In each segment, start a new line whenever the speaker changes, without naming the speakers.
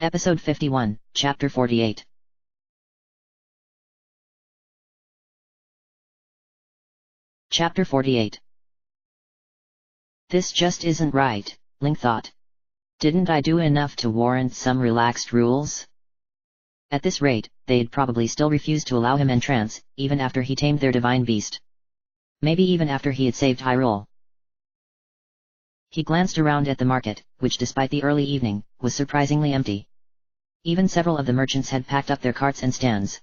Episode 51, Chapter 48. Chapter 48. This just isn't right, Link thought. Didn't I do enough to warrant some relaxed rules? At this rate, they'd probably still refuse to allow him entrance, even after he tamed their divine beast. Maybe even after he had saved Hyrule. He glanced around at the market, which despite the early evening, was surprisingly empty. Even several of the merchants had packed up their carts and stands.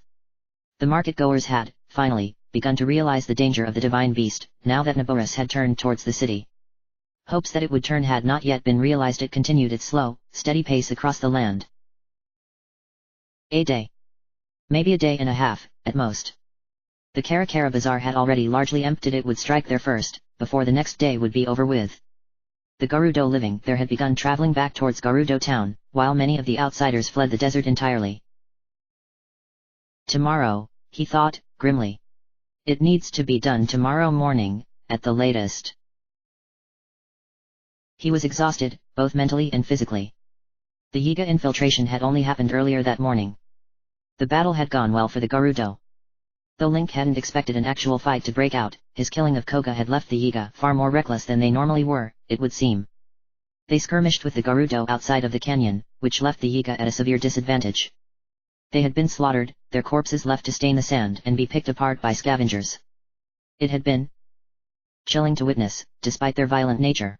The market-goers had, finally, begun to realize the danger of the divine beast, now that Naboris had turned towards the city. Hopes that it would turn had not yet been realized. It continued its slow, steady pace across the land. A day. Maybe a day and a half, at most. The Karakara Bazaar had already largely emptied. It would strike there first, before the next day would be over with. The Gerudo living there had begun traveling back towards Gerudo town, while many of the outsiders fled the desert entirely. Tomorrow, he thought, grimly. It needs to be done tomorrow morning, at the latest. He was exhausted, both mentally and physically. The Yiga infiltration had only happened earlier that morning. The battle had gone well for the Gerudo. Though Link hadn't expected an actual fight to break out, his killing of Koga had left the Yiga far more reckless than they normally were, it would seem. They skirmished with the Gerudo outside of the canyon, which left the Yiga at a severe disadvantage. They had been slaughtered, their corpses left to stain the sand and be picked apart by scavengers. It had been chilling to witness, despite their violent nature.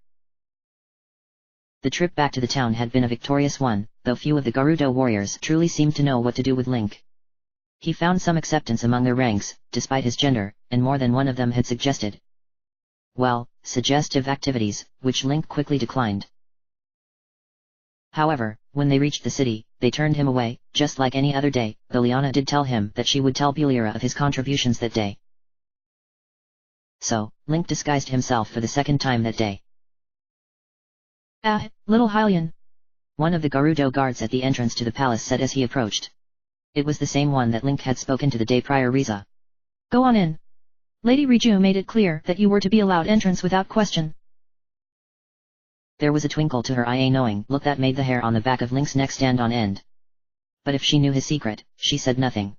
The trip back to the town had been a victorious one, though few of the Gerudo warriors truly seemed to know what to do with Link. He found some acceptance among their ranks, despite his gender, and more than one of them had suggested, well, suggestive activities, which Link quickly declined. However, when they reached the city, they turned him away, just like any other day, though Liana did tell him that she would tell Bulira of his contributions that day. So, Link disguised himself for the second time that day.
Ah, little Hylian.
One of the Gerudo guards at the entrance to the palace said as he approached. It was the same one that Link had spoken to the day prior. Riza.
Go on in. Lady Riju made it clear that you were to be allowed entrance without question.
There was a twinkle to her eye, a knowing look that made the hair on the back of Link's neck stand on end. But if she knew his secret, she said nothing.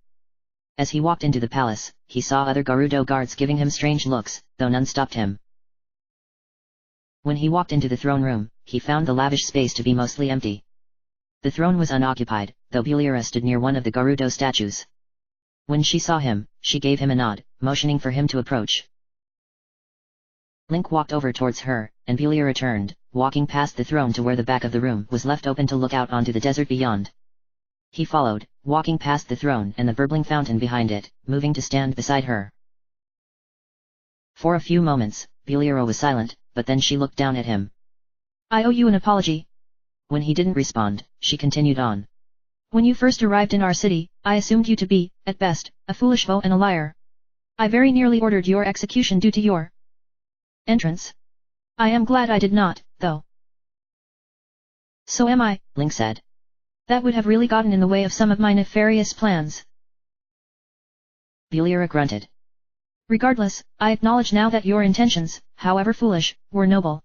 As he walked into the palace, he saw other Gerudo guards giving him strange looks, though none stopped him. When he walked into the throne room, he found the lavish space to be mostly empty. The throne was unoccupied, though Bulira stood near one of the Gerudo statues. When she saw him, she gave him a nod, motioning for him to approach. Link walked over towards her, and Bulira turned, walking past the throne to where the back of the room was left open to look out onto the desert beyond. He followed, walking past the throne and the burbling fountain behind it, moving to stand beside her. For a few moments, Bulira was silent, but then she looked down at him.
I owe you an apology.
When he didn't respond, she continued on.
When you first arrived in our city, I assumed you to be, at best, a foolish foe and a liar. I very nearly ordered your execution due to your entrance. I am glad I did not, though.
So am I, Link said.
That would have really gotten in the way of some of my nefarious plans.
Bulira grunted.
Regardless, I acknowledge now that your intentions, however foolish, were noble.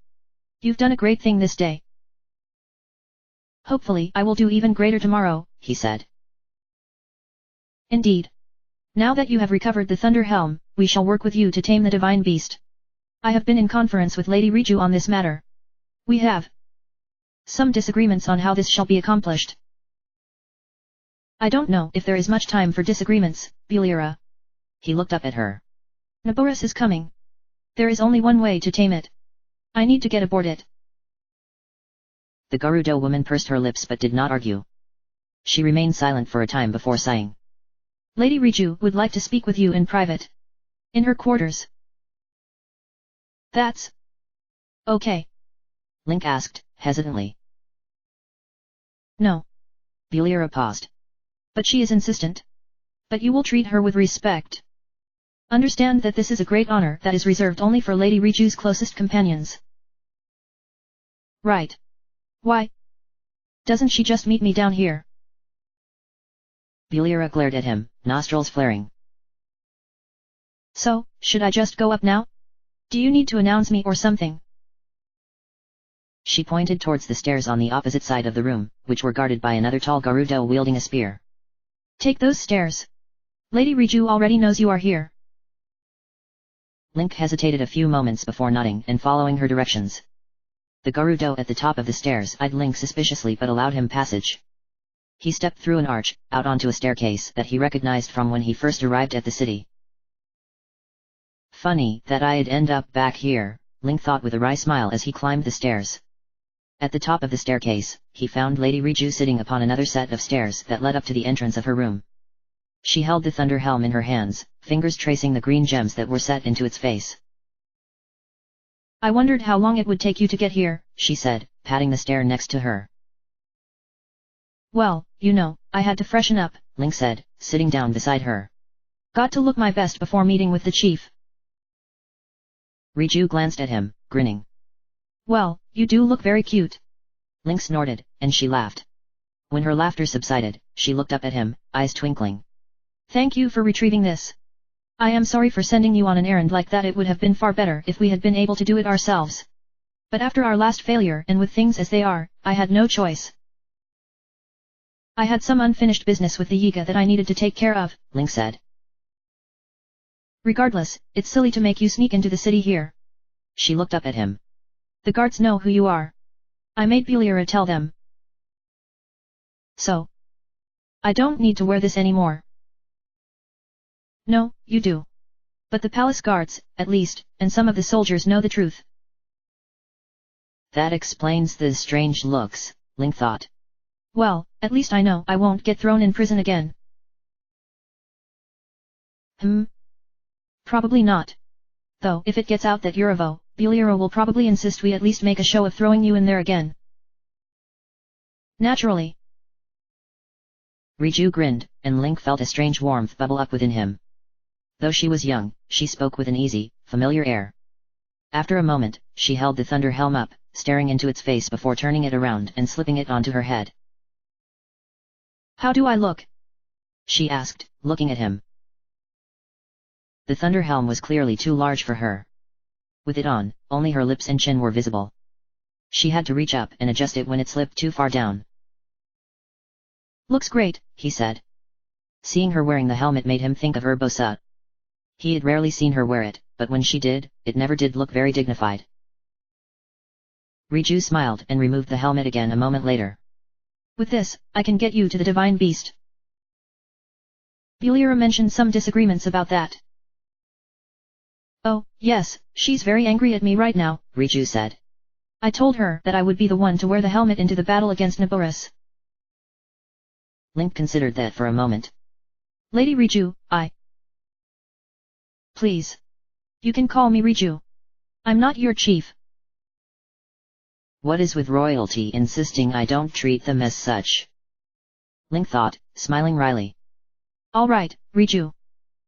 You've done a great thing this day. Hopefully I will do even greater tomorrow,
he said.
Indeed. Now that you have recovered the Thunder Helm, we shall work with you to tame the divine beast. I have been in conference with Lady Riju on this matter. We have some disagreements on how this shall be accomplished. I don't know if there is much time for disagreements, Bulira.
He looked up at her.
Naboris is coming. There is only one way to tame it. I need to get aboard it.
The Gerudo woman pursed her lips but did not argue. She remained silent for a time before sighing.
Lady Riju would like to speak with you in private. In her quarters. That's okay.
Link asked, hesitantly.
No.
Bulira paused.
But she is insistent. But you will treat her with respect. Understand that this is a great honor that is reserved only for Lady Riju's closest companions. Right. Why? Doesn't she just meet me down here?
Bulira glared at him, nostrils flaring.
So, should I just go up now? Do you need to announce me or something?
She pointed towards the stairs on the opposite side of the room, which were guarded by another tall Gerudo wielding a spear.
Take those stairs. Lady Riju already knows you are here.
Link hesitated a few moments before nodding and following her directions. The Gerudo at the top of the stairs eyed Link suspiciously but allowed him passage. He stepped through an arch, out onto a staircase that he recognized from when he first arrived at the city. Funny that I'd end up back here, Link thought with a wry smile as he climbed the stairs. At the top of the staircase, he found Lady Riju sitting upon another set of stairs that led up to the entrance of her room. She held the thunder helm in her hands, fingers tracing the green gems that were set into its face.
I wondered how long it would take you to get here,
she said, patting the stair next to her.
Well, you know, I had to freshen up,
Link said, sitting down beside her.
Got to look my best before meeting with the chief.
Riju glanced at him, grinning.
Well, you do look very cute.
Link snorted, and she laughed. When her laughter subsided, she looked up at him, eyes twinkling.
Thank you for retrieving this. I am sorry for sending you on an errand like that. It would have been far better if we had been able to do it ourselves. But after our last failure and with things as they are, I had no choice. I had some unfinished business with the Yiga that I needed to take care of,
Link said.
Regardless, it's silly to make you sneak into the city here.
She looked up at him.
The guards know who you are. I made Beliara tell them. So, I don't need to wear this anymore. No, you do. But the palace guards, at least, and some of the soldiers know the truth.
That explains the strange looks, Link thought.
Well, at least I know I won't get thrown in prison again. Probably not. Though if it gets out that you're a Vo, Beliara will probably insist we at least make a show of throwing you in there again. Naturally.
Riju grinned, and Link felt a strange warmth bubble up within him. Though she was young, she spoke with an easy, familiar air. After a moment, she held the thunder helm up, staring into its face before turning it around and slipping it onto her head.
How do I look?
She asked, looking at him. The thunder helm was clearly too large for her. With it on, only her lips and chin were visible. She had to reach up and adjust it when it slipped too far down.
Looks great,
he said. Seeing her wearing the helmet made him think of Urbosa. He had rarely seen her wear it, but when she did, it never did look very dignified. Riju smiled and removed the helmet again a moment later.
With this, I can get you to the divine beast. Beliara mentioned some disagreements about that. Oh, yes, she's very angry at me right now,
Riju said.
I told her that I would be the one to wear the helmet into the battle against Naboris.
Link considered that for a moment.
Lady Riju, Please. You can call me Riju. I'm not your chief.
What is with royalty insisting I don't treat them as such? Link thought, smiling wryly.
Alright, Riju.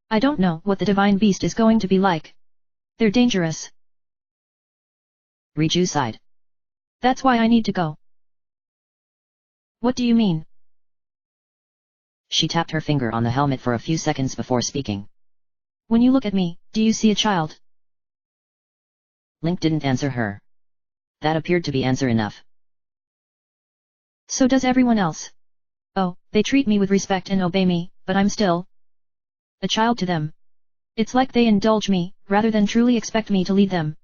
I don't know what the divine beast is going to be like. They're dangerous.
Riju sighed.
That's why I need to go. What do you mean?
She tapped her finger on the helmet for a few seconds before speaking.
When you look at me, do you see a child?
Link didn't answer her. That appeared to be answer enough.
So does everyone else. Oh, they treat me with respect and obey me, but I'm still a child to them. It's like they indulge me, rather than truly expect me to lead them.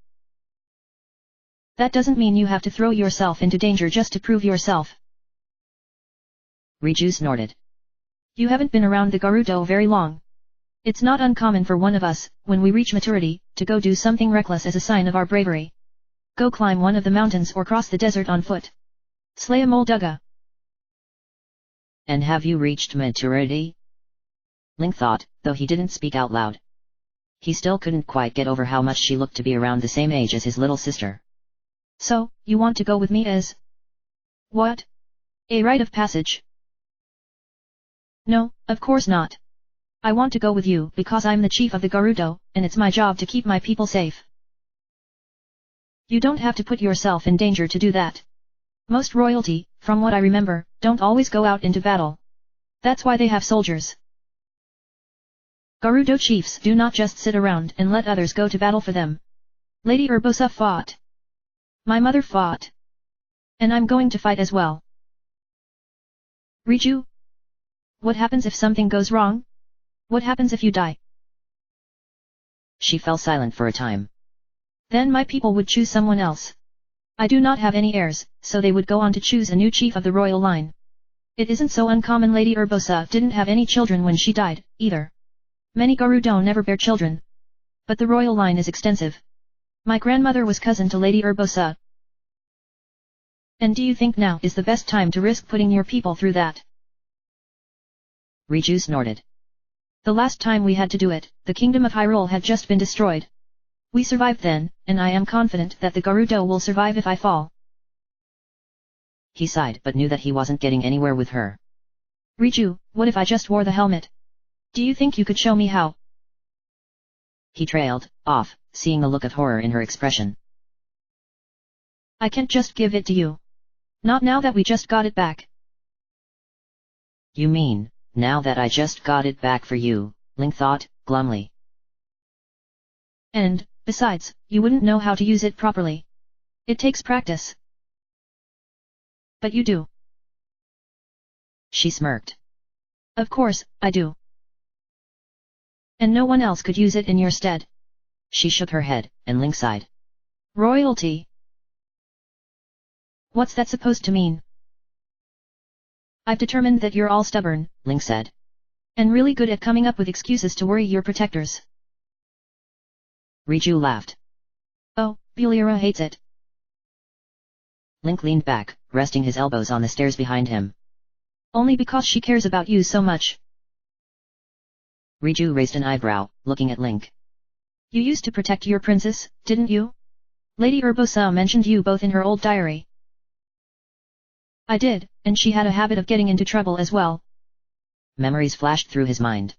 That doesn't mean you have to throw yourself into danger just to prove yourself.
Riju snorted.
You haven't been around the Gerudo very long. It's not uncommon for one of us, when we reach maturity, to go do something reckless as a sign of our bravery. Go climb one of the mountains or cross the desert on foot. Slay a Molduga.
And have you reached maturity? Link thought, though he didn't speak out loud. He still couldn't quite get over how much she looked to be around the same age as his little sister.
So, you want to go with me as... What? A rite of passage? No, of course not. I want to go with you because I'm the chief of the Gerudo, and it's my job to keep my people safe. You don't have to put yourself in danger to do that. Most royalty, from what I remember, don't always go out into battle. That's why they have soldiers. Gerudo chiefs do not just sit around and let others go to battle for them. Lady Urbosa fought. My mother fought. And I'm going to fight as well. Riju? What happens if something goes wrong? What happens if you die?
She fell silent for a time.
Then my people would choose someone else. I do not have any heirs, so they would go on to choose a new chief of the royal line. It isn't so uncommon. Lady Urbosa didn't have any children when she died, either. Many Garudo never bear children. But the royal line is extensive. My grandmother was cousin to Lady Urbosa. And do you think now is the best time to risk putting your people through that?
Riju snorted.
The last time we had to do it, the kingdom of Hyrule had just been destroyed. We survived then, and I am confident that the Garudo will survive if I fall.
He sighed but knew that he wasn't getting anywhere with her.
Riju, what if I just wore the helmet? Do you think you could show me how?
He trailed off, seeing the look of horror in her expression.
I can't just give it to you. Not now that we just got it back.
You mean, now that I just got it back for you, Link thought, glumly.
And, besides, you wouldn't know how to use it properly. It takes practice. But you do.
She smirked.
Of course, I do. And no one else could use it in your stead.
She shook her head, and Link sighed.
Royalty. What's that supposed to mean? I've determined that you're all stubborn,
Link said.
And really good at coming up with excuses to worry your protectors.
Riju laughed.
Oh, Bulira hates it.
Link leaned back, resting his elbows on the stairs behind him.
Only because she cares about you so much.
Riju raised an eyebrow, looking at Link.
You used to protect your princess, didn't you? Lady Urbosa mentioned you both in her old diary. I did, and she had a habit of getting into trouble as well.
Memories flashed through his mind.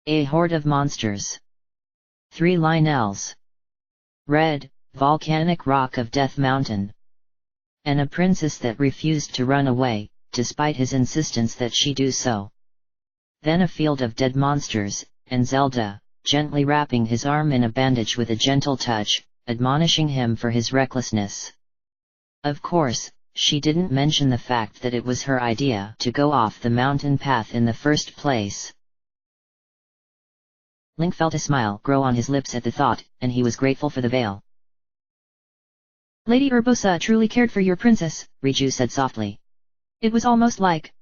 A horde of monsters. 3 Lionels. Red, volcanic rock of Death Mountain. And a princess that refused to run away, despite his insistence that she do so. Then a field of dead monsters, and Zelda, gently wrapping his arm in a bandage with a gentle touch, admonishing him for his recklessness. Of course, she didn't mention the fact that it was her idea to go off the mountain path in the first place. Link felt a smile grow on his lips at the thought, and he was grateful for the veil.
Lady Urbosa truly cared for your princess,
Riju said softly.
It was almost like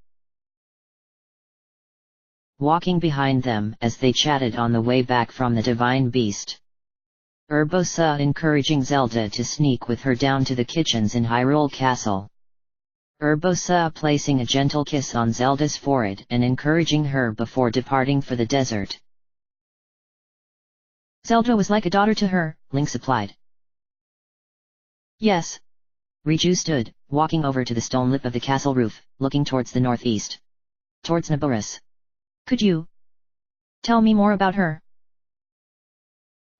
walking behind them as they chatted on the way back from the divine beast. Urbosa encouraging Zelda to sneak with her down to the kitchens in Hyrule Castle. Urbosa placing a gentle kiss on Zelda's forehead and encouraging her before departing for the desert.
Zelda was like a daughter to her,
Link supplied.
Yes.
Riju stood, walking over to the stone lip of the castle roof, looking towards the northeast. Towards Naboris.
Could you tell me more about her?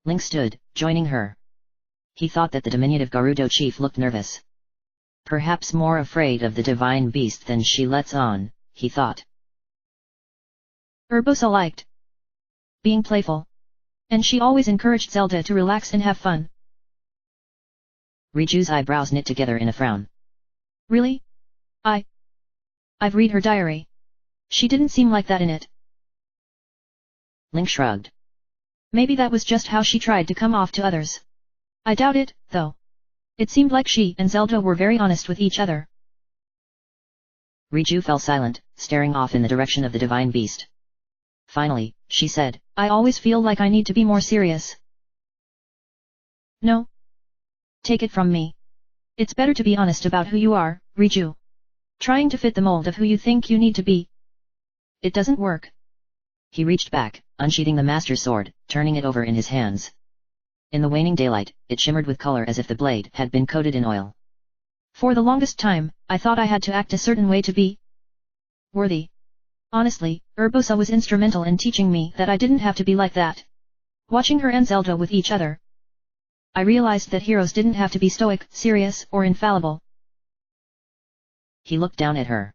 Link stood, joining her. He thought that the diminutive Garudo chief looked nervous. Perhaps more afraid of the divine beast than she lets on, he thought.
Urbosa liked being playful. And she always encouraged Zelda to relax and have fun.
Riju's eyebrows knit together in a frown.
Really? I've read her diary. She didn't seem like that in it.
Link shrugged.
Maybe that was just how she tried to come off to others. I doubt it, though. It seemed like she and Zelda were very honest with each other.
Riju fell silent, staring off in the direction of the divine beast. Finally, she said,
I always feel like I need to be more serious. No. Take it from me. It's better to be honest about who you are, Riju. Trying to fit the mold of who you think you need to be. It doesn't work.
He reached back, unsheathing the master sword, turning it over in his hands. In the waning daylight, it shimmered with color as if the blade had been coated in oil.
For the longest time, I thought I had to act a certain way to be worthy. Honestly, Urbosa was instrumental in teaching me that I didn't have to be like that. Watching her and Zelda with each other, I realized that heroes didn't have to be stoic, serious, or infallible.
He looked down at her.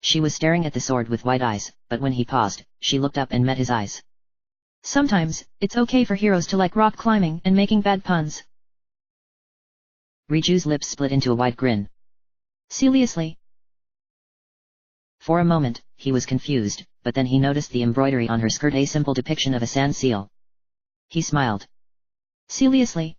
She was staring at the sword with wide eyes, but when he paused, she looked up and met his eyes.
Sometimes, it's okay for heroes to like rock climbing and making bad puns.
Riju's lips split into a wide grin.
Seriously?
For a moment, he was confused, but then he noticed the embroidery on her skirt, a simple depiction of a sand seal. He smiled.
Seriously?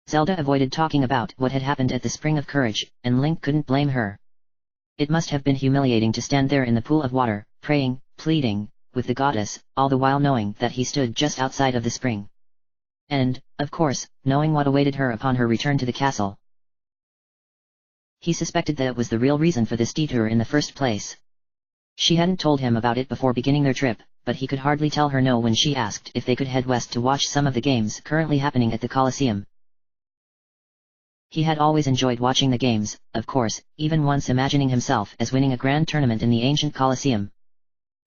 Zelda avoided talking about what had happened at the Spring of Courage, and Link couldn't blame her. It must have been humiliating to stand there in the pool of water, praying, pleading, with the goddess, all the while knowing that he stood just outside of the spring. And, of course, knowing what awaited her upon her return to the castle. He suspected that it was the real reason for this detour in the first place. She hadn't told him about it before beginning their trip, but he could hardly tell her no when she asked if they could head west to watch some of the games currently happening at the Colosseum. He had always enjoyed watching the games, of course, even once imagining himself as winning a grand tournament in the ancient Colosseum.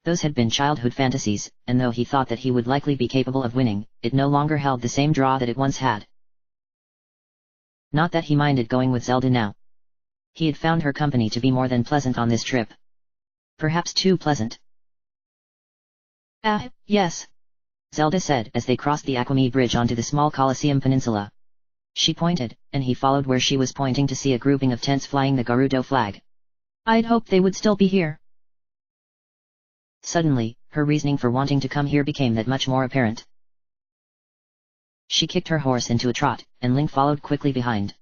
Those had been childhood fantasies, and though he thought that he would likely be capable of winning, it no longer held the same draw that it once had. Not that he minded going with Zelda now. He had found her company to be more than pleasant on this trip. Perhaps too pleasant.
Yes.
Zelda said as they crossed the Aquame Bridge onto the small Colosseum Peninsula. She pointed, and he followed where she was pointing to see a grouping of tents flying the Gerudo flag.
I'd hoped they would still be here.
Suddenly, her reasoning for wanting to come here became that much more apparent. She kicked her horse into a trot, and Link followed quickly behind.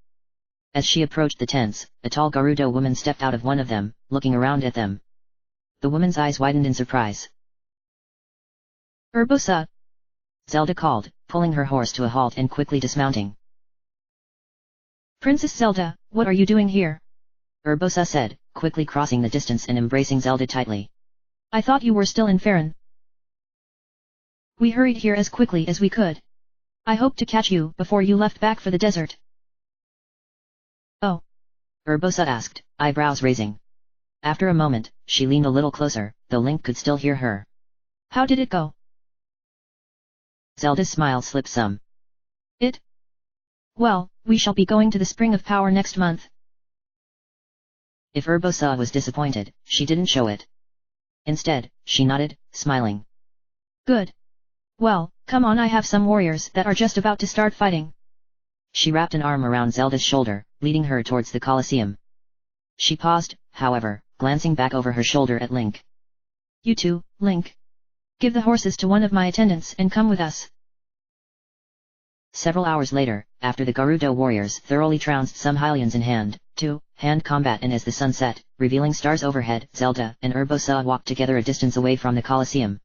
As she approached the tents, a tall Gerudo woman stepped out of one of them, looking around at them. The woman's eyes widened in surprise.
Urbosa!
Zelda called, pulling her horse to a halt and quickly dismounting.
Princess Zelda, what are you doing here?
Urbosa said, quickly crossing the distance and embracing Zelda tightly.
I thought you were still in Faron. We hurried here as quickly as we could. I hoped to catch you before you left back for the desert. Oh?
Urbosa asked, eyebrows raising. After a moment, she leaned a little closer, though Link could still hear her.
How did it go?
Zelda's smile slipped some.
Well, we shall be going to the Spring of Power next month.
If Urbosa was disappointed, she didn't show it. Instead, she nodded, smiling.
Good. Well, come on, I have some warriors that are just about to start fighting.
She wrapped an arm around Zelda's shoulder, leading her towards the Colosseum. She paused, however, glancing back over her shoulder at Link.
You too, Link. Give the horses to one of my attendants and come with us.
Several hours later, after the Gerudo warriors thoroughly trounced some Hylians in hand-to-hand combat and as the sun set, revealing stars overhead, Zelda and Urbosa walked together a distance away from the Colosseum.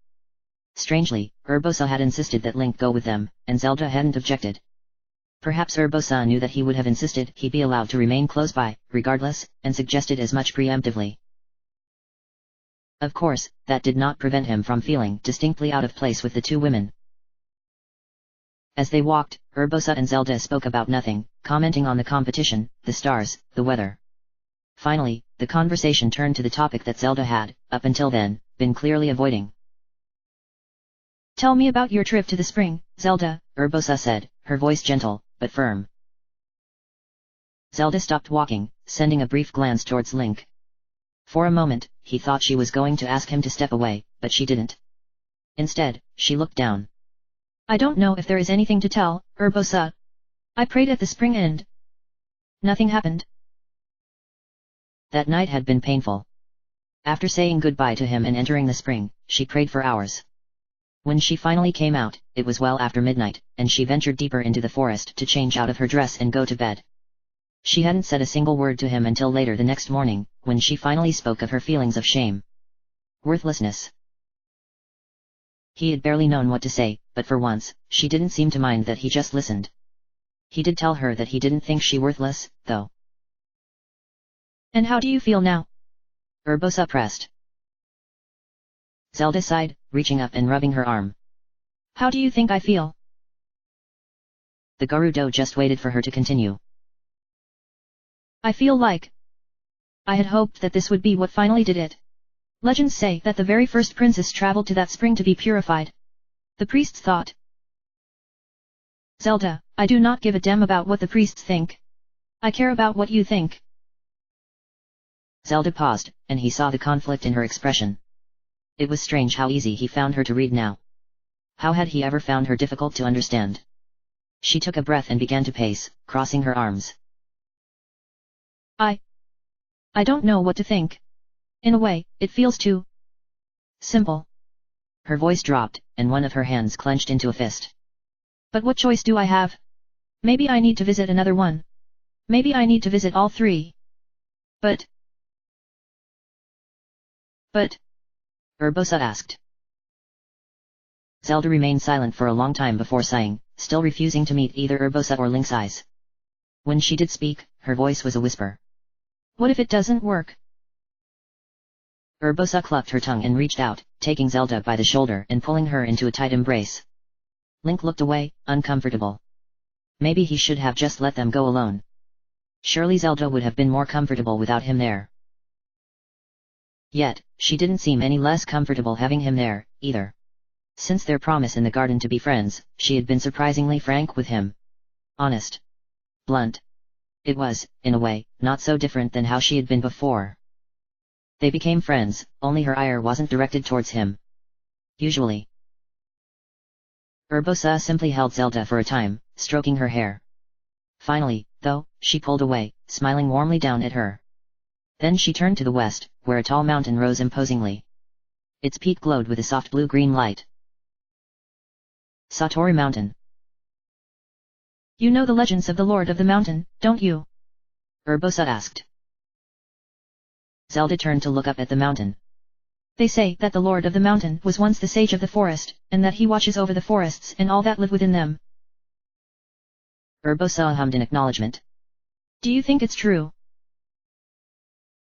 Strangely, Urbosa had insisted that Link go with them, and Zelda hadn't objected. Perhaps Urbosa knew that he would have insisted he be allowed to remain close by, regardless, and suggested as much preemptively. Of course, that did not prevent him from feeling distinctly out of place with the two women. As they walked, Urbosa and Zelda spoke about nothing, commenting on the competition, the stars, the weather. Finally, the conversation turned to the topic that Zelda had, up until then, been clearly avoiding.
Tell me about your trip to the spring, Zelda,
Urbosa said, her voice gentle, but firm. Zelda stopped walking, sending a brief glance towards Link. For a moment, he thought she was going to ask him to step away, but she didn't. Instead, she looked down.
I don't know if there is anything to tell, Urbosa. I prayed at the spring and nothing happened.
That night had been painful. After saying goodbye to him and entering the spring, she prayed for hours. When she finally came out, it was well after midnight, and she ventured deeper into the forest to change out of her dress and go to bed. She hadn't said a single word to him until later the next morning, when she finally spoke of her feelings of shame. Worthlessness. He had barely known what to say, but for once, she didn't seem to mind that he just listened. He did tell her that he didn't think she worthless, though.
And how do you feel now?
Urbosa pressed. Zelda sighed, reaching up and rubbing her arm.
How do you think I feel?
The Gerudo just waited for her to continue.
I feel like I had hoped that this would be what finally did it. Legends say that the very first princess traveled to that spring to be purified. The priests thought. Zelda, I do not give a damn about what the priests think. I care about what you think.
Zelda paused, and he saw the conflict in her expression. It was strange how easy he found her to read now. How had he ever found her difficult to understand? She took a breath and began to pace, crossing her arms.
I don't know what to think. In a way, it feels too simple.
Her voice dropped, and one of her hands clenched into a fist.
But what choice do I have? Maybe I need to visit another one. Maybe I need to visit all three. But,
Urbosa asked. Zelda remained silent for a long time before sighing, still refusing to meet either Urbosa or Link's eyes. When she did speak, her voice was a whisper.
What if it doesn't work?
Urbosa clucked her tongue and reached out, taking Zelda by the shoulder and pulling her into a tight embrace. Link looked away, uncomfortable. Maybe he should have just let them go alone. Surely Zelda would have been more comfortable without him there. Yet, she didn't seem any less comfortable having him there, either. Since their promise in the garden to be friends, she had been surprisingly frank with him. Honest. Blunt. It was, in a way, not so different than how she had been before. They became friends, only her ire wasn't directed towards him. Usually. Urbosa simply held Zelda for a time, stroking her hair. Finally, though, she pulled away, smiling warmly down at her. Then she turned to the west, where a tall mountain rose imposingly. Its peak glowed with a soft blue-green light. Satori Mountain.
You know the legends of the Lord of the Mountain, don't you?
Urbosa asked. Zelda turned to look up at the mountain.
They say that the Lord of the Mountain was once the sage of the forest, and that he watches over the forests and all that live within them.
Urbosa hummed in acknowledgement.
Do you think it's true?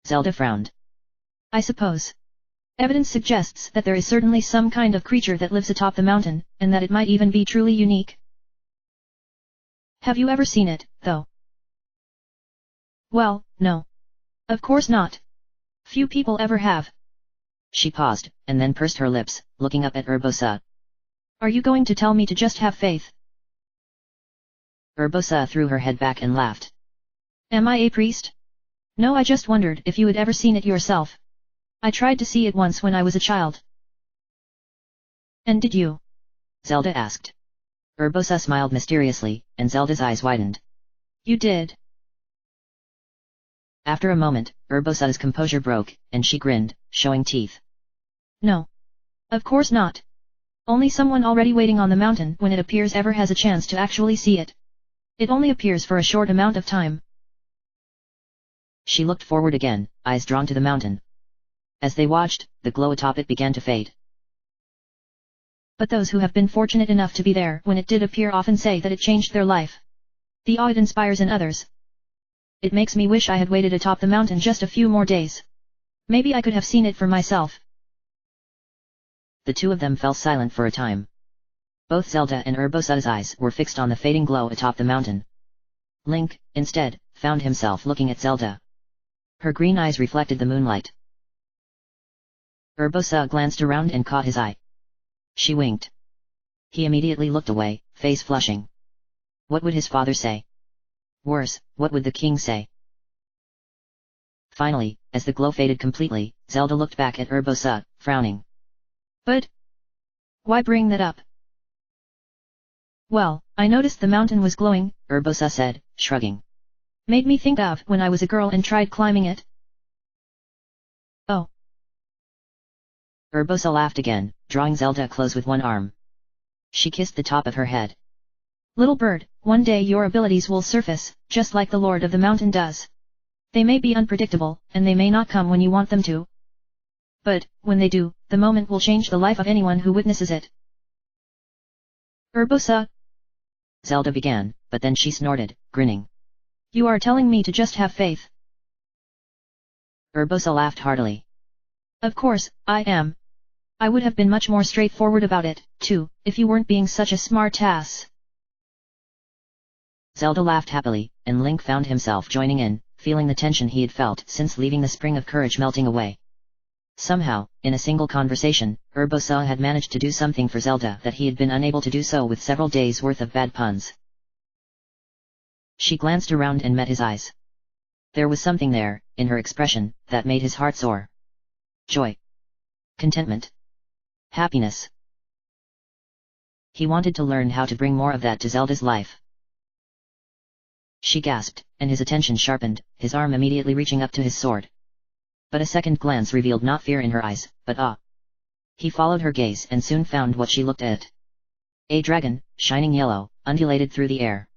Zelda frowned.
I suppose. Evidence suggests that there is certainly some kind of creature that lives atop the mountain, and that it might even be truly unique. Have you ever seen it, though? Well, no. Of course not. Few people ever have.
She paused, and then pursed her lips, looking up at Urbosa.
Are you going to tell me to just have faith?
Urbosa threw her head back and laughed.
Am I a priest? No, I just wondered if you had ever seen it yourself. I tried to see it once when I was a child. And did you?
Zelda asked. Urbosa smiled mysteriously, and Zelda's eyes widened.
You did.
After a moment, Urbosa's composure broke, and she grinned, showing teeth.
No. Of course not. Only someone already waiting on the mountain when it appears ever has a chance to actually see it. It only appears for a short amount of time.
She looked forward again, eyes drawn to the mountain. As they watched, the glow atop it began to fade.
But those who have been fortunate enough to be there when it did appear often say that it changed their life. The awe it inspires in others. It makes me wish I had waited atop the mountain just a few more days. Maybe I could have seen it for myself.
The two of them fell silent for a time. Both Zelda and Urbosa's eyes were fixed on the fading glow atop the mountain. Link, instead, found himself looking at Zelda. Her green eyes reflected the moonlight. Urbosa glanced around and caught his eye. She winked. He immediately looked away, face flushing. What would his father say? Worse, what would the king say? Finally, as the glow faded completely, Zelda looked back at Urbosa, frowning.
But why bring that up? Well, I noticed the mountain was glowing,
Urbosa said, shrugging.
Made me think of when I was a girl and tried climbing it. Oh.
Urbosa laughed again, drawing Zelda close with one arm. She kissed the top of her head.
Little bird, one day your abilities will surface, just like the Lord of the Mountain does. They may be unpredictable, and they may not come when you want them to. But, when they do, the moment will change the life of anyone who witnesses it. Urbosa?
Zelda began, but then she snorted, grinning.
You are telling me to just have faith.
Urbosa laughed heartily.
Of course, I am. I would have been much more straightforward about it, too, if you weren't being such a smart-ass.
Zelda laughed happily, and Link found himself joining in, feeling the tension he had felt since leaving the spring of courage melting away. Somehow, in a single conversation, Urbosa had managed to do something for Zelda that he had been unable to do so with several days' worth of bad puns. She glanced around and met his eyes. There was something there, in her expression, that made his heart soar. Joy. Contentment. Happiness. He wanted to learn how to bring more of that to Zelda's life. She gasped, and his attention sharpened, his arm immediately reaching up to his sword. But a second glance revealed not fear in her eyes, but awe. He followed her gaze and soon found what she looked at. A dragon, shining yellow, undulated through the air.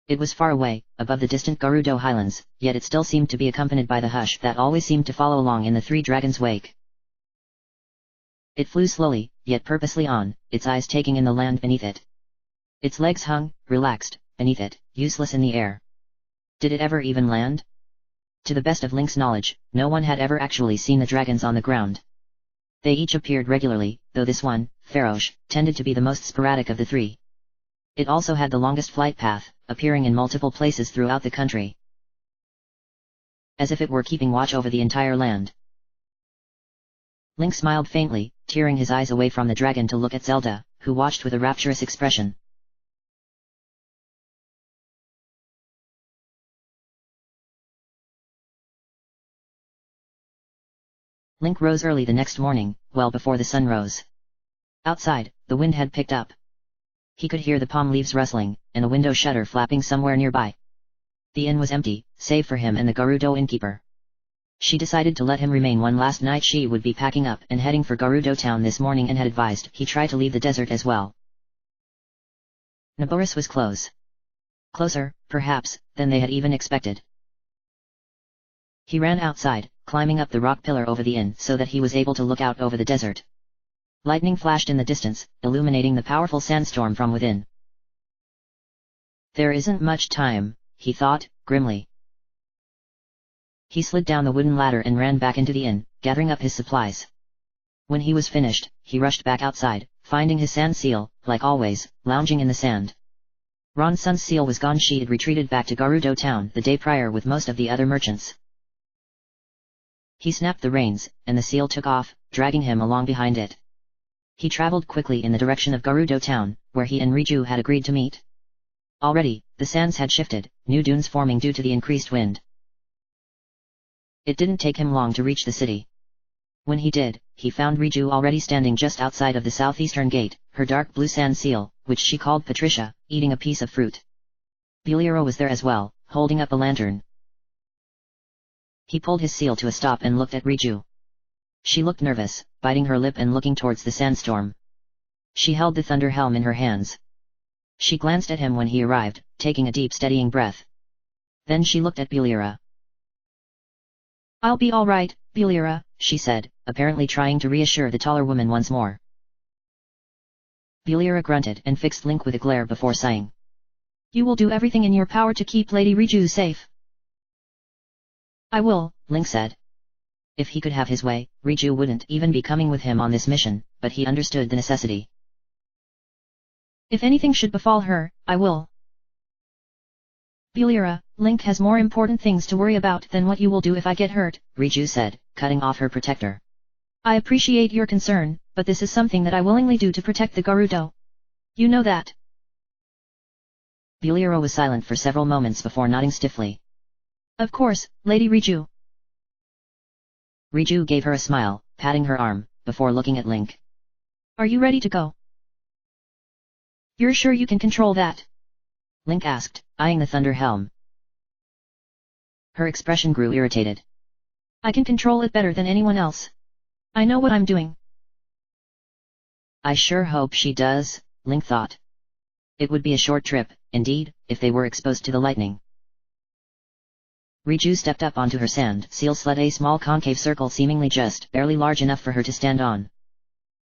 It was far away, above the distant Gerudo highlands, yet it still seemed to be accompanied by the hush that always seemed to follow along in the three dragons' wake. It flew slowly, yet purposely on, its eyes taking in the land beneath it. Its legs hung, relaxed, beneath it, useless in the air. Did it ever even land? To the best of Link's knowledge, no one had ever actually seen the dragons on the ground. They each appeared regularly, though this one, Farosh, tended to be the most sporadic of the three. It also had the longest flight path, appearing in multiple places throughout the country. As if it were keeping watch over the entire land. Link smiled faintly, tearing his eyes away from the dragon to look at Zelda, who watched with a rapturous expression. Link rose early the next morning, well before the sun rose. Outside, the wind had picked up. He could hear the palm leaves rustling, and the window shutter flapping somewhere nearby. The inn was empty, save for him and the Gerudo innkeeper. She decided to let him remain one last night. She would be packing up and heading for Gerudo town this morning and had advised he try to leave the desert as well. Naboris was close. Closer, perhaps, than they had even expected. He ran outside, climbing up the rock pillar over the inn so that he was able to look out over the desert. Lightning flashed in the distance, illuminating the powerful sandstorm from within. There isn't much time, he thought, grimly. He slid down the wooden ladder and ran back into the inn, gathering up his supplies. When he was finished, he rushed back outside, finding his sand seal, like always, lounging in the sand. Ronsun's seal was gone. She had retreated back to Gerudo town the day prior with most of the other merchants. He snapped the reins, and the seal took off, dragging him along behind it. He traveled quickly in the direction of Gerudo town, where he and Riju had agreed to meet. Already, the sands had shifted, new dunes forming due to the increased wind. It didn't take him long to reach the city. When he did, he found Riju already standing just outside of the southeastern gate, her dark blue sand seal, which she called Patricia, eating a piece of fruit. Buliero was there as well, holding up a lantern. He pulled his seal to a stop and looked at Riju. She looked nervous, biting her lip and looking towards the sandstorm. She held the thunder helm in her hands. She glanced at him when he arrived, taking a deep steadying breath. Then she looked at Buliera.
"I'll be all right, Buliera,"
she said, apparently trying to reassure the taller woman once more. Buliera grunted and fixed Link with a glare before sighing.
"You will do everything in your power to keep Lady Riju safe." "I will,"
Link said. If he could have his way, Riju wouldn't even be coming with him on this mission, but he understood the necessity.
"If anything should befall her, I will." "Buliera, Link has more important things to worry about than what you will do if I get hurt,"
Riju said, cutting off her protector.
"I appreciate your concern, but this is something that I willingly do to protect the Gerudo. You know that."
Buliera was silent for several moments before nodding stiffly.
"Of course, Lady Riju."
Riju gave her a smile, patting her arm, before looking at Link.
"Are you ready to go? You're sure you can control that?"
Link asked, eyeing the thunder helm. Her expression grew irritated.
"I can control it better than anyone else. I know what I'm doing."
I sure hope she does, Link thought. It would be a short trip, indeed, if they were exposed to the lightning. Riju stepped up onto her sand seal sled, a small concave circle seemingly just barely large enough for her to stand on.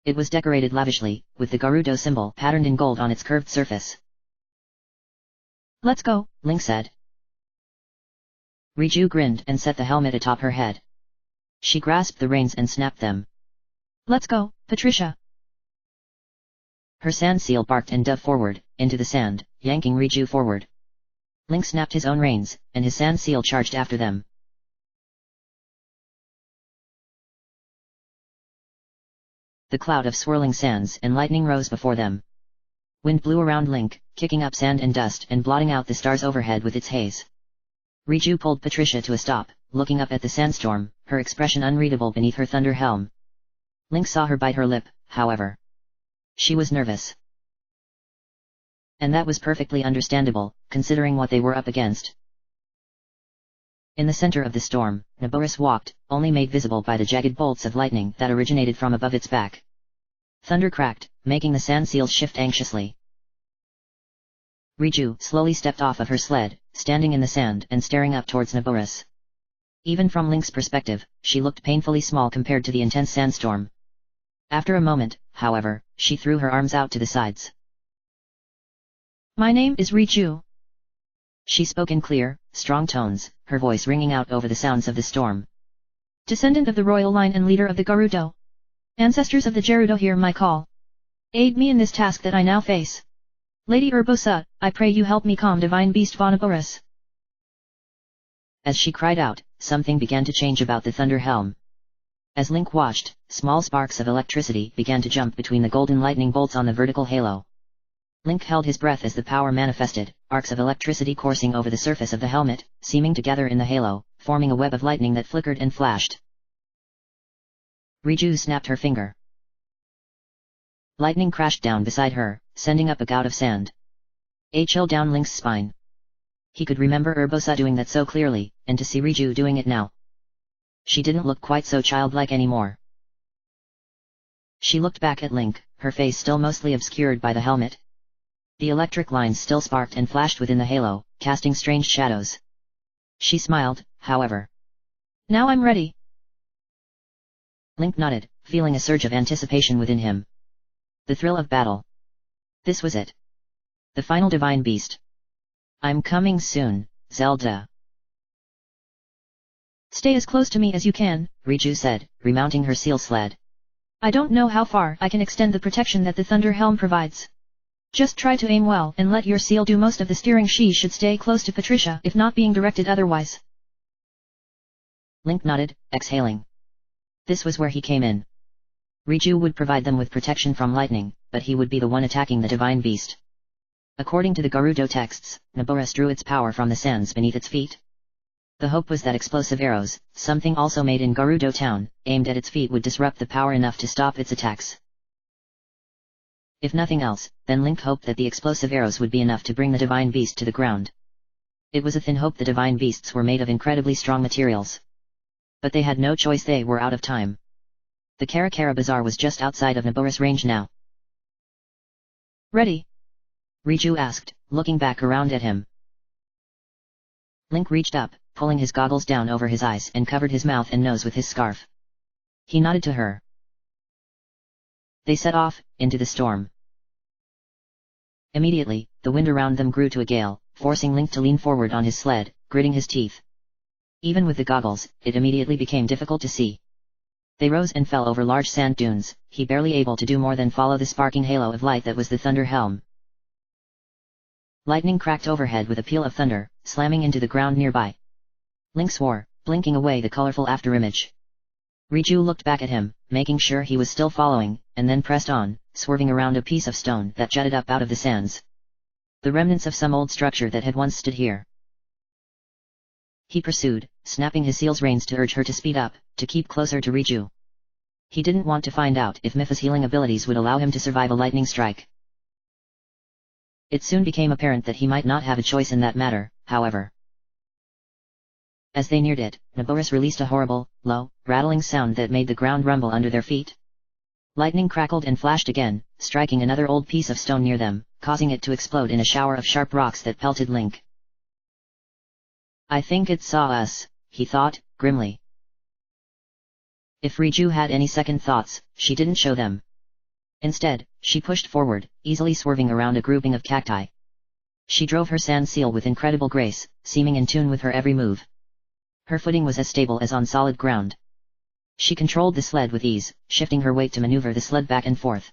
It was decorated lavishly, with the Gerudo symbol patterned in gold on its curved surface.
"Let's go,"
Link said. Riju grinned and set the helmet atop her head. She grasped the reins and snapped them.
"Let's go, Patricia."
Her sand seal barked and dove forward, into the sand, yanking Riju forward. Link snapped his own reins, and his sand seal charged after them. The cloud of swirling sands and lightning rose before them. Wind blew around Link, kicking up sand and dust and blotting out the stars overhead with its haze. Riju pulled Patricia to a stop, looking up at the sandstorm, her expression unreadable beneath her thunder helm. Link saw her bite her lip, however. She was nervous. And that was perfectly understandable, considering what they were up against. In the center of the storm, Naboris walked, only made visible by the jagged bolts of lightning that originated from above its back. Thunder cracked, making the sand seals shift anxiously. Riju slowly stepped off of her sled, standing in the sand and staring up towards Naboris. Even from Link's perspective, she looked painfully small compared to the intense sandstorm. After a moment, however, she threw her arms out to the sides.
My name is Riju.
She spoke in clear, strong tones, her voice ringing out over the sounds of the storm.
Descendant of the royal line and leader of the Gerudo. Ancestors of the Gerudo hear my call. Aid me in this task that I now face. Lady Urbosa, I pray you help me calm Divine Beast Von Naboris.
As she cried out, something began to change about the Thunder Helm. As Link watched, small sparks of electricity began to jump between the golden lightning bolts on the vertical halo. Link held his breath as the power manifested, arcs of electricity coursing over the surface of the helmet, seeming to gather in the halo, forming a web of lightning that flickered and flashed. Riju snapped her finger. Lightning crashed down beside her, sending up a gout of sand. A chill down Link's spine. He could remember Urbosa doing that so clearly, and to see Riju doing it now. She didn't look quite so childlike anymore. She looked back at Link, her face still mostly obscured by the helmet. The electric lines still sparked and flashed within the halo, casting strange shadows. She smiled, however.
Now I'm ready.
Link nodded, feeling a surge of anticipation within him. The thrill of battle. This was it. The final divine beast. I'm coming soon, Zelda.
Stay as close to me as you can,
Riju said, remounting her seal sled.
I don't know how far I can extend the protection that the Thunder Helm provides. Just try to aim well and let your seal do most of the steering. She should stay close to Patricia if not being directed otherwise.
Link nodded, exhaling. This was where he came in. Riju would provide them with protection from lightning, but he would be the one attacking the divine beast. According to the Gerudo texts, Naboris drew its power from the sands beneath its feet. The hope was that explosive arrows, something also made in Gerudo town, aimed at its feet would disrupt the power enough to stop its attacks. If nothing else, then Link hoped that the explosive arrows would be enough to bring the divine beast to the ground. It was a thin hope. The divine beasts were made of incredibly strong materials. But they had no choice, they were out of time. The Karakara Bazaar was just outside of Naboris range now.
Ready?
Riju asked, looking back around at him. Link reached up, pulling his goggles down over his eyes and covered his mouth and nose with his scarf. He nodded to her. They set off, into the storm. Immediately, the wind around them grew to a gale, forcing Link to lean forward on his sled, gritting his teeth. Even with the goggles, it immediately became difficult to see. They rose and fell over large sand dunes, he barely able to do more than follow the sparking halo of light that was the Thunder Helm. Lightning cracked overhead with a peal of thunder, slamming into the ground nearby. Link swore, blinking away the colorful afterimage. Riju looked back at him, making sure he was still following, and then pressed on, swerving around a piece of stone that jutted up out of the sands. The remnants of some old structure that had once stood here. He pursued, snapping his seal's reins to urge her to speed up, to keep closer to Riju. He didn't want to find out if Mipha's healing abilities would allow him to survive a lightning strike. It soon became apparent that he might not have a choice in that matter, however. As they neared it, Naboris released a horrible, low, rattling sound that made the ground rumble under their feet. Lightning crackled and flashed again, striking another old piece of stone near them, causing it to explode in a shower of sharp rocks that pelted Link. I think it saw us, he thought, grimly. If Riju had any second thoughts, she didn't show them. Instead, she pushed forward, easily swerving around a grouping of cacti. She drove her sand seal with incredible grace, seeming in tune with her every move. Her footing was as stable as on solid ground. She controlled the sled with ease, shifting her weight to maneuver the sled back and forth.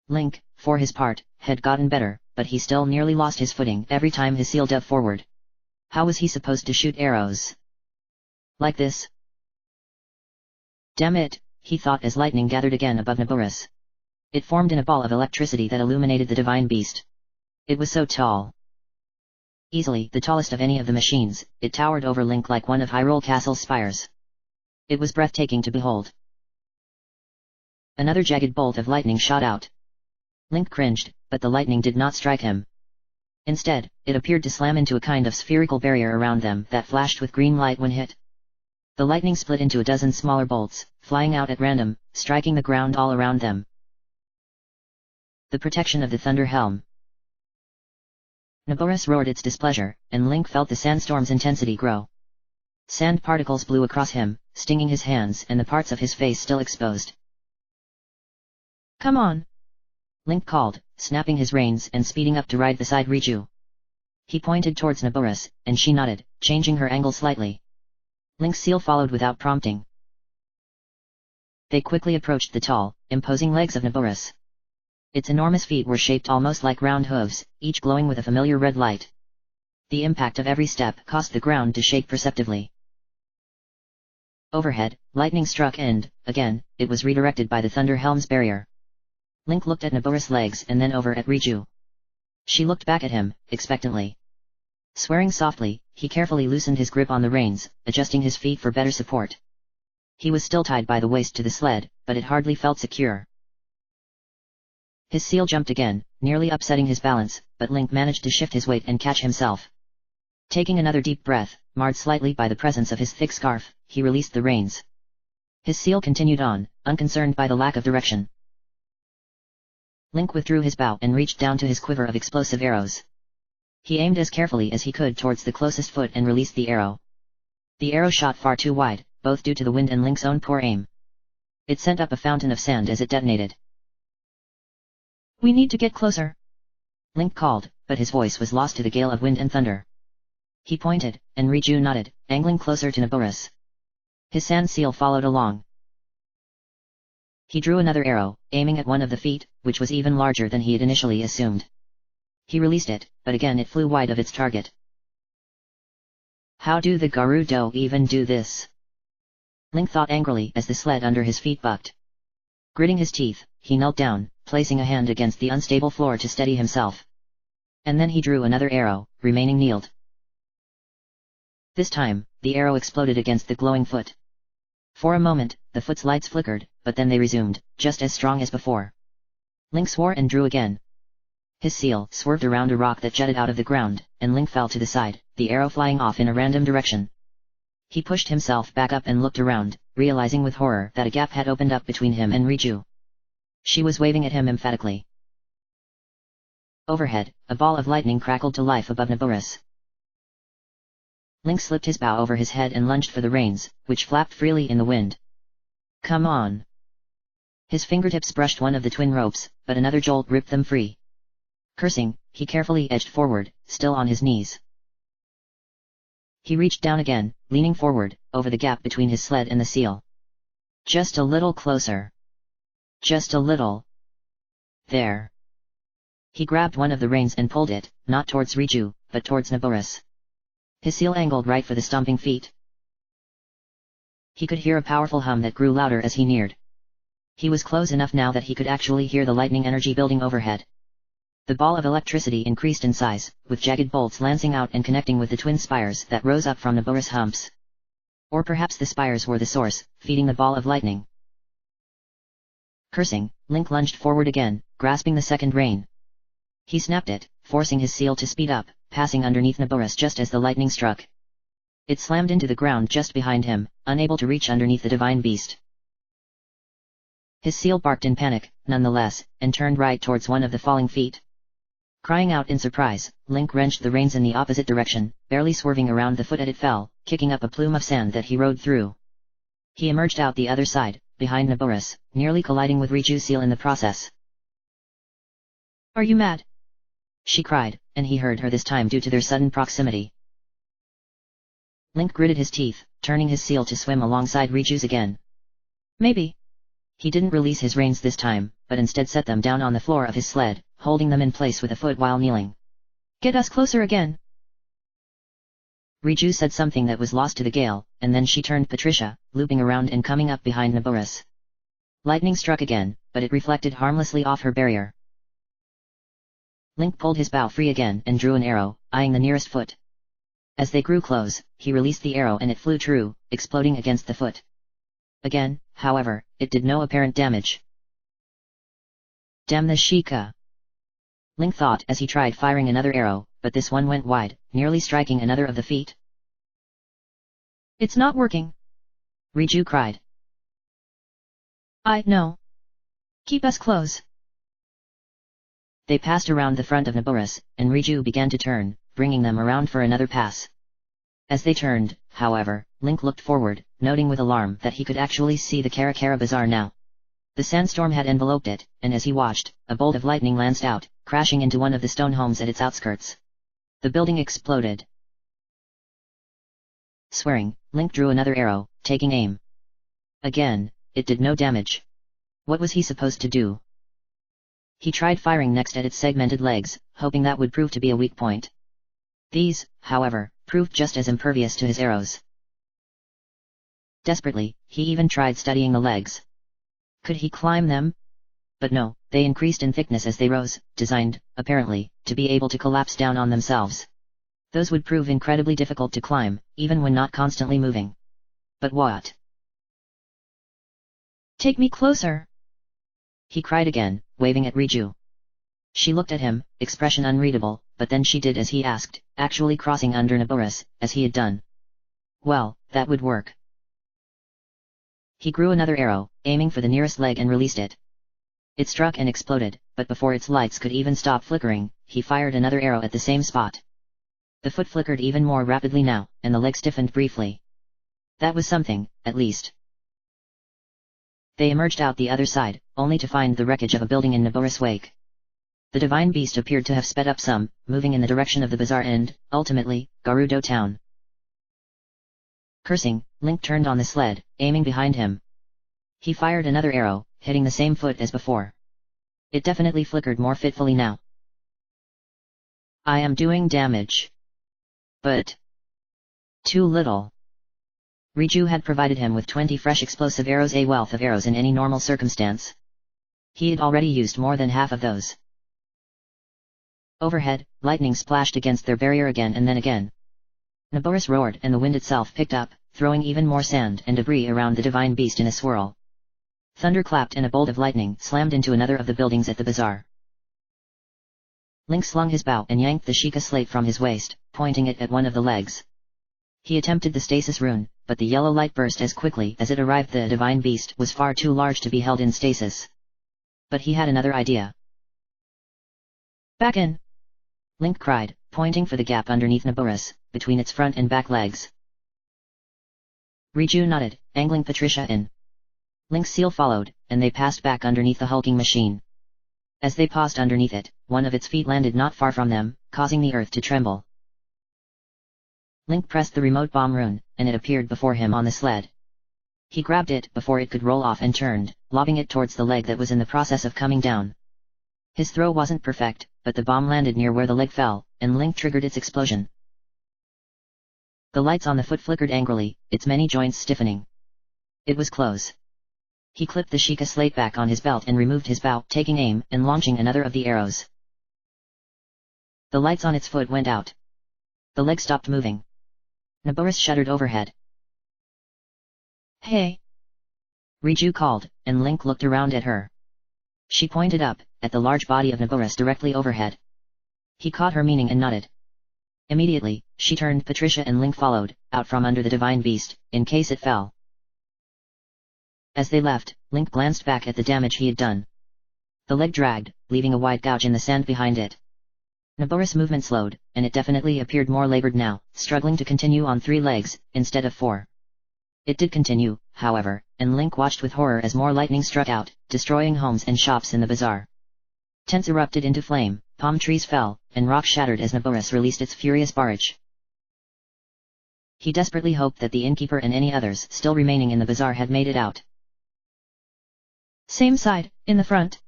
Link, for his part, had gotten better, but he still nearly lost his footing every time his seal dove forward. How was he supposed to shoot arrows? Like this? Damn it, he thought as lightning gathered again above Naboris. It formed in a ball of electricity that illuminated the divine beast. It was so tall. Easily the tallest of any of the machines, it towered over Link like one of Hyrule Castle's spires. It was breathtaking to behold. Another jagged bolt of lightning shot out. Link cringed, but the lightning did not strike him. Instead, it appeared to slam into a kind of spherical barrier around them that flashed with green light when hit. The lightning split into a dozen smaller bolts, flying out at random, striking the ground all around them. The protection of the Thunder Helm. Naboris roared its displeasure, and Link felt the sandstorm's intensity grow. Sand particles blew across him, stinging his hands and the parts of his face still exposed.
Come on!
Link called, snapping his reins and speeding up to ride beside Riju. He pointed towards Naboris, and she nodded, changing her angle slightly. Link's seal followed without prompting. They quickly approached the tall, imposing legs of Naboris. Its enormous feet were shaped almost like round hooves, each glowing with a familiar red light. The impact of every step caused the ground to shake perceptibly. Overhead, lightning struck and, again, it was redirected by the Thunder Helm's barrier. Link looked at Naboris' legs and then over at Riju. She looked back at him, expectantly. Swearing softly, he carefully loosened his grip on the reins, adjusting his feet for better support. He was still tied by the waist to the sled, but it hardly felt secure. His seal jumped again, nearly upsetting his balance, but Link managed to shift his weight and catch himself. Taking another deep breath, marred slightly by the presence of his thick scarf, he released the reins. His seal continued on, unconcerned by the lack of direction. Link withdrew his bow and reached down to his quiver of explosive arrows. He aimed as carefully as he could towards the closest foot and released the arrow. The arrow shot far too wide, both due to the wind and Link's own poor aim. It sent up a fountain of sand as it detonated.
We need to get closer.
Link called, but his voice was lost to the gale of wind and thunder. He pointed, and Riju nodded, angling closer to Naboris. His sand seal followed along. He drew another arrow, aiming at one of the feet, which was even larger than he had initially assumed. He released it, but again it flew wide of its target. How do the Gerudo even do this? Link thought angrily as the sled under his feet bucked. Gritting his teeth, he knelt down, placing a hand against the unstable floor to steady himself. And then he drew another arrow, remaining kneeled. This time, the arrow exploded against the glowing foot. For a moment, the foot's lights flickered, but then they resumed, just as strong as before. Link swore and drew again. His seal swerved around a rock that jutted out of the ground, and Link fell to the side, the arrow flying off in a random direction. He pushed himself back up and looked around, realizing with horror that a gap had opened up between him and Riju. She was waving at him emphatically. Overhead, a ball of lightning crackled to life above Naboris. Link slipped his bow over his head and lunged for the reins, which flapped freely in the wind. Come on! His fingertips brushed one of the twin ropes, but another jolt ripped them free. Cursing, he carefully edged forward, still on his knees. He reached down again, leaning forward, over the gap between his sled and the seal. Just a little closer. Just a little. There. He grabbed one of the reins and pulled it, not towards Riju, but towards Naboris. His seal angled right for the stomping feet. He could hear a powerful hum that grew louder as he neared. He was close enough now that he could actually hear the lightning energy building overhead. The ball of electricity increased in size, with jagged bolts lancing out and connecting with the twin spires that rose up from Naboris' humps. Or perhaps the spires were the source, feeding the ball of lightning. Cursing, Link lunged forward again, grasping the second rein. He snapped it, forcing his seal to speed up, passing underneath Naboris just as the lightning struck. It slammed into the ground just behind him, unable to reach underneath the divine beast. His seal barked in panic, nonetheless, and turned right towards one of the falling feet. Crying out in surprise, Link wrenched the reins in the opposite direction, barely swerving around the foot as it fell, kicking up a plume of sand that he rode through. He emerged out the other side, behind Naboris, nearly colliding with Riju's seal in the process.
Are you mad?
She cried, and he heard her this time due to their sudden proximity. Link gritted his teeth, turning his seal to swim alongside Riju's again.
Maybe.
He didn't release his reins this time, but instead set them down on the floor of his sled, holding them in place with a foot while kneeling.
Get us closer again.
Riju said something that was lost to the gale, and then she turned Patricia, looping around and coming up behind Naboris. Lightning struck again, but it reflected harmlessly off her barrier. Link pulled his bow free again and drew an arrow, eyeing the nearest foot. As they grew close, he released the arrow and it flew true, exploding against the foot. Again, however, it did no apparent damage. Damn the Sheikah! Link thought as he tried firing another arrow, but this one went wide, nearly striking another of the feet.
It's not working!
Riju cried.
No. Keep us close.
They passed around the front of Naboris, and Riju began to turn, bringing them around for another pass. As they turned, however, Link looked forward, noting with alarm that he could actually see the Kara Bazaar now. The sandstorm had enveloped it, and as he watched, a bolt of lightning lanced out, crashing into one of the stone homes at its outskirts. The building exploded. Swearing, Link drew another arrow, taking aim. Again, it did no damage. What was he supposed to do? He tried firing next at its segmented legs, hoping that would prove to be a weak point. These, however, proved just as impervious to his arrows. Desperately, he even tried studying the legs. Could he climb them? But no, they increased in thickness as they rose, designed, apparently, to be able to collapse down on themselves. Those would prove incredibly difficult to climb, even when not constantly moving. But what?
Take me closer!
He cried again, waving at Riju. She looked at him, expression unreadable, but then she did as he asked, actually crossing under Naboris, as he had done. Well, that would work. He grew another arrow, aiming for the nearest leg and released it. It struck and exploded, but before its lights could even stop flickering, he fired another arrow at the same spot. The foot flickered even more rapidly now, and the leg stiffened briefly. That was something, at least. They emerged out the other side, only to find the wreckage of a building in Naboris' wake. The divine beast appeared to have sped up some, moving in the direction of the bazaar and, ultimately, Gerudo town. Cursing, Link turned on the sled, aiming behind him. He fired another arrow, hitting the same foot as before. It definitely flickered more fitfully now. I am doing damage. But too little. Riju had provided him with 20 fresh explosive arrows, a wealth of arrows in any normal circumstance. He had already used more than half of those. Overhead, lightning splashed against their barrier again and then again. Naboris roared and the wind itself picked up, throwing even more sand and debris around the divine beast in a swirl. Thunder clapped and a bolt of lightning slammed into another of the buildings at the bazaar. Link slung his bow and yanked the Sheikah slate from his waist, pointing it at one of the legs. He attempted the stasis rune, but the yellow light burst as quickly as it arrived. The divine beast was far too large to be held in stasis. But he had another idea.
Back in!
Link cried, pointing for the gap underneath Naboris, between its front and back legs. Riju nodded, angling Patricia in. Link's seal followed, and they passed back underneath the hulking machine. As they paused underneath it, one of its feet landed not far from them, causing the earth to tremble. Link pressed the remote bomb rune, and it appeared before him on the sled. He grabbed it before it could roll off and turned, lobbing it towards the leg that was in the process of coming down. His throw wasn't perfect, but the bomb landed near where the leg fell, and Link triggered its explosion. The lights on the foot flickered angrily, its many joints stiffening. It was close. He clipped the Sheikah slate back on his belt and removed his bow, taking aim and launching another of the arrows. The lights on its foot went out. The leg stopped moving. Naboris shuddered overhead.
Hey!
Riju called, and Link looked around at her. She pointed up, at the large body of Naboris directly overhead. He caught her meaning and nodded. Immediately, she turned. Patricia and Link followed, out from under the divine beast, in case it fell. As they left, Link glanced back at the damage he had done. The leg dragged, leaving a wide gouge in the sand behind it. Naboris' movement slowed, and it definitely appeared more labored now, struggling to continue on 3 legs, instead of 4. It did continue, however, and Link watched with horror as more lightning struck out, destroying homes and shops in the bazaar. Tents erupted into flame, palm trees fell, and rocks shattered as Naboris released its furious barrage. He desperately hoped that the innkeeper and any others still remaining in the bazaar had made it out.
Same side, in the front.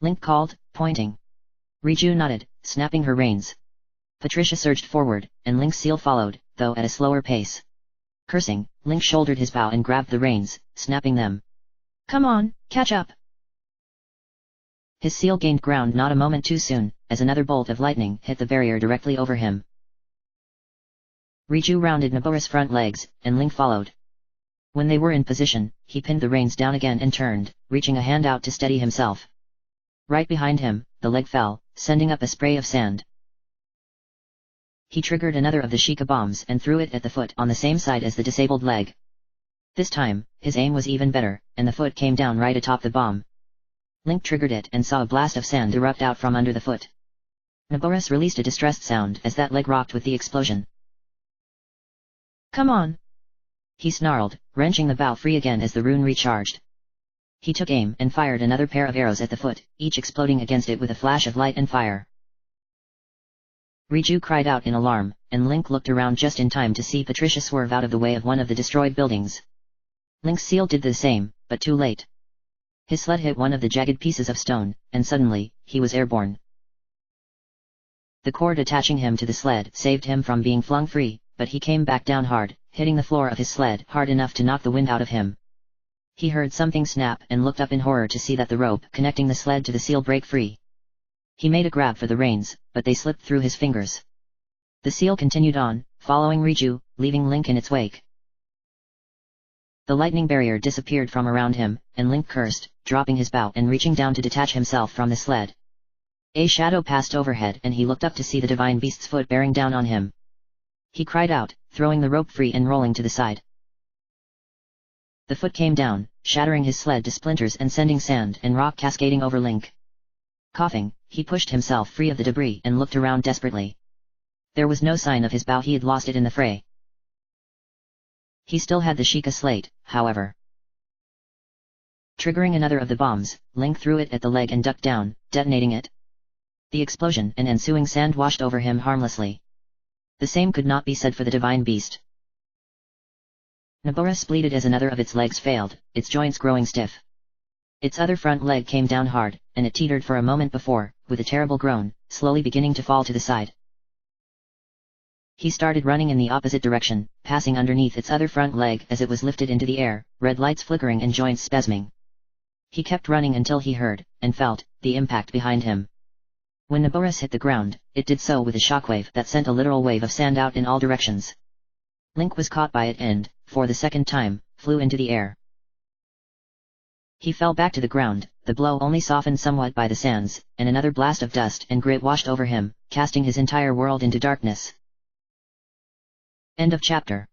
Link called, pointing. Riju nodded, snapping her reins. Patricia surged forward, and Link's seal followed, though at a slower pace. Cursing, Link shouldered his bow and grabbed the reins, snapping them.
Come on, catch up!
His seal gained ground not a moment too soon, as another bolt of lightning hit the barrier directly over him. Riju rounded Naboris' front legs, and Link followed. When they were in position, he pinned the reins down again and turned, reaching a hand out to steady himself. Right behind him, the leg fell, sending up a spray of sand. He triggered another of the Sheikah bombs and threw it at the foot on the same side as the disabled leg. This time, his aim was even better, and the foot came down right atop the bomb. Link triggered it and saw a blast of sand erupt out from under the foot. Naboris released a distressed sound as that leg rocked with the explosion.
Come on!
He snarled, wrenching the bow free again as the rune recharged. He took aim and fired another pair of arrows at the foot, each exploding against it with a flash of light and fire. Riju cried out in alarm, and Link looked around just in time to see Patricia swerve out of the way of one of the destroyed buildings. Link's seal did the same, but too late. His sled hit one of the jagged pieces of stone, and suddenly, he was airborne. The cord attaching him to the sled saved him from being flung free, but he came back down hard, hitting the floor of his sled hard enough to knock the wind out of him. He heard something snap and looked up in horror to see that the rope connecting the sled to the seal break free. He made a grab for the reins, but they slipped through his fingers. The seal continued on, following Riju, leaving Link in its wake. The lightning barrier disappeared from around him, and Link cursed, dropping his bow and reaching down to detach himself from the sled. A shadow passed overhead and he looked up to see the divine beast's foot bearing down on him. He cried out, throwing the rope free and rolling to the side. The foot came down, shattering his sled to splinters and sending sand and rock cascading over Link. Coughing, he pushed himself free of the debris and looked around desperately. There was no sign of his bow. He had lost it in the fray. He still had the Sheikah slate, however. Triggering another of the bombs, Link threw it at the leg and ducked down, detonating it. The explosion and ensuing sand washed over him harmlessly. The same could not be said for the divine beast. Naboris bleated as another of its legs failed, its joints growing stiff. Its other front leg came down hard, and it teetered for a moment before, with a terrible groan, slowly beginning to fall to the side. He started running in the opposite direction, passing underneath its other front leg as it was lifted into the air, red lights flickering and joints spasming. He kept running until he heard, and felt, the impact behind him. When Naboris hit the ground, it did so with a shockwave that sent a literal wave of sand out in all directions. Link was caught by it and, for the second time, flew into the air. He fell back to the ground, the blow only softened somewhat by the sands, and another blast of dust and grit washed over him, casting his entire world into darkness. End of chapter.